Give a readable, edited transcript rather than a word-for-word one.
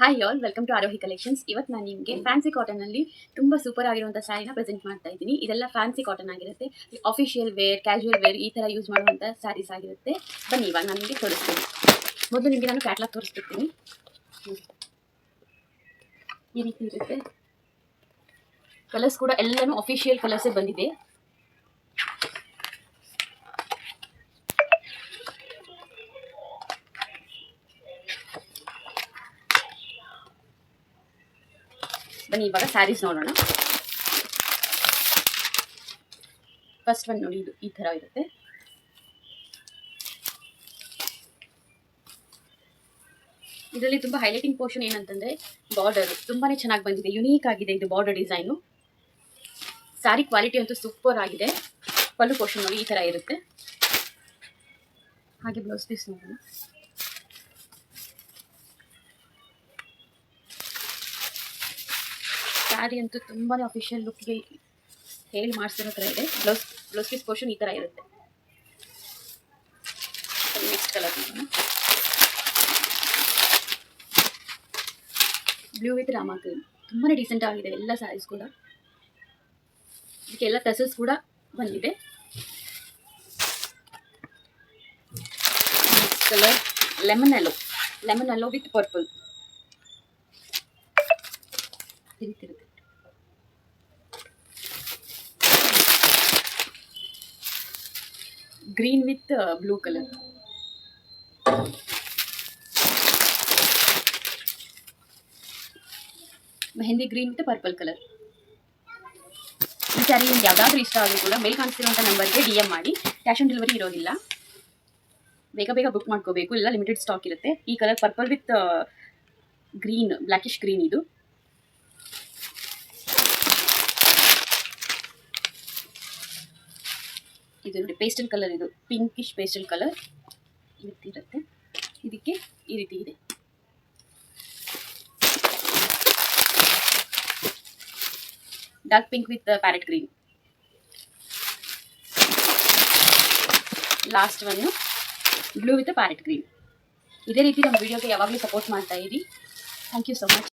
Hi all, welcome to Arohi collections. ಇವತ್ತು ನಾನು ನಿಮಗೆ ಫ್ಯಾನ್ಸಿ ಕಾಟನಲ್ಲಿ ತುಂಬ ಸೂಪರ್ ಆಗಿರುವಂಥ ಸ್ಯಾರಿನ ಪ್ರೆಸೆಂಟ್ ಮಾಡ್ತಾ ಇದ್ದೀನಿ. ಇದೆಲ್ಲ ಫ್ಯಾನ್ಸಿ ಕಾಟನ್ ಆಗಿರುತ್ತೆ. ಆಫಿಷಿಯಲ್ ವೇರ್, ಕ್ಯಾಶುವಲ್ ವೇರ್ ಈ ಥರ ಯೂಸ್ ಮಾಡುವಂಥ ಸ್ಯಾರೀಸ್ ಆಗಿರುತ್ತೆ. ಬನ್ನಿ ಇವಾಗ ನಾನು ನಿಮಗೆ ತೋರಿಸ್ತೀನಿ. ಮೊದಲು ನಿಮಗೆ ನಾನು ಕ್ಯಾಟ್ಲಾಗ್ ತೋರಿಸ್ಬಿಡ್ತೀನಿ. ಈ ರೀತಿ ಇರುತ್ತೆ. ಕಲರ್ಸ್ ಕೂಡ ಎಲ್ಲನೂ ಅಫಿಷಿಯಲ್ ಕಲರ್ಸೇ ಬಂದಿದೆ. ಬನ್ನಿ ಇವಾಗ ಸ್ಯಾರೀಸ್ ನೋಡೋಣ. ಫಸ್ಟ್ ಒನ್ ನೋಡಿ, ಇದು ಈ ಥರ ಇರುತ್ತೆ. ಇದರಲ್ಲಿ ತುಂಬ ಹೈಲೈಟಿಂಗ್ ಪೋರ್ಷನ್ ಏನಂತಂದರೆ ಬಾರ್ಡರ್ ತುಂಬಾ ಚೆನ್ನಾಗಿ ಬಂದಿದೆ. ಯುನೀಕ್ ಆಗಿದೆ ಇದು ಬಾರ್ಡರ್ ಡಿಸೈನು. ಸ್ಯಾರಿ ಕ್ವಾಲಿಟಿ ಅಂತೂ ಸೂಪರ್ ಆಗಿದೆ. ಪಲ್ಲು ಪೋರ್ಷನ್ ನೋಡಿ ಈ ಥರ ಇರುತ್ತೆ. ಹಾಗೆ ಬ್ಲೌಸ್ ಪೀಸ್ ನೋಡೋಣ. ಸ್ಯಾರಿ ಅಂತೂ ತುಂಬಾ ಅಫಿಷಿಯಲ್ ಲುಕ್ಗೆ ಹೇಳಿ ಮಾಡಿಸಿರೋ ಥರ ಇದೆ. ಬ್ಲೌಸ್ ಪೀಸ್ ಪೋರ್ಷನ್ ಈ ಥರ ಇರುತ್ತೆ. Next colour blue with Rama green. ತುಂಬಾ ಡೀಸೆಂಟ್ ಆಗಿದೆ ಎಲ್ಲ ಸ್ಯಾರೀಸ್ ಕೂಡ. ಇದಕ್ಕೆಲ್ಲ ಟಸಲ್ಸ್ ಕೂಡ ಬಂದಿದೆ. Next colour lemon yellow with purple. ಇರುತ್ತೆ green with blue colour. Mehndi green with purple colour. ಈ ಸ್ಯಾರಿ ನಿಮ್ಗೆ ಯಾವುದಾದ್ರೂ ಇಷ್ಟ ಆದರೂ ಕೂಡ ಮೇಲ್ ಕಾಣಿಸ್ತಿರುವಂಥ ನಂಬರ್ಗೆ DM ಮಾಡಿ. ಕ್ಯಾಶ್ ಆನ್ ಡೆಲಿವರಿ ಇರೋದಿಲ್ಲ. ಬೇಗ ಬುಕ್ ಮಾಡ್ಕೋಬೇಕು, ಇಲ್ಲ ಲಿಮಿಟೆಡ್ ಸ್ಟಾಕ್ ಇರುತ್ತೆ. ಈ colour purple with green, blackish green ಇದು. ಇದು ನೋಡಿ ಪೇಸ್ಟಲ್ ಕಲರ್, ಇದು ಪಿಂಕಿಶ್ ಪೇಸ್ಟಲ್ ಕಲರ್ ಇರುತ್ತೆ. ಇದಕ್ಕೆ ಈ ರೀತಿ ಇದೆ. Dark pink with parrot green. Last one blue with parrot green. ಇದೇ ರೀತಿ ನಮ್ಮ ವಿಡಿಯೋಗೆ ಯಾವಾಗಲೂ ಸಪೋರ್ಟ್ ಮಾಡ್ತಾ ಇರಿ. Thank you so much.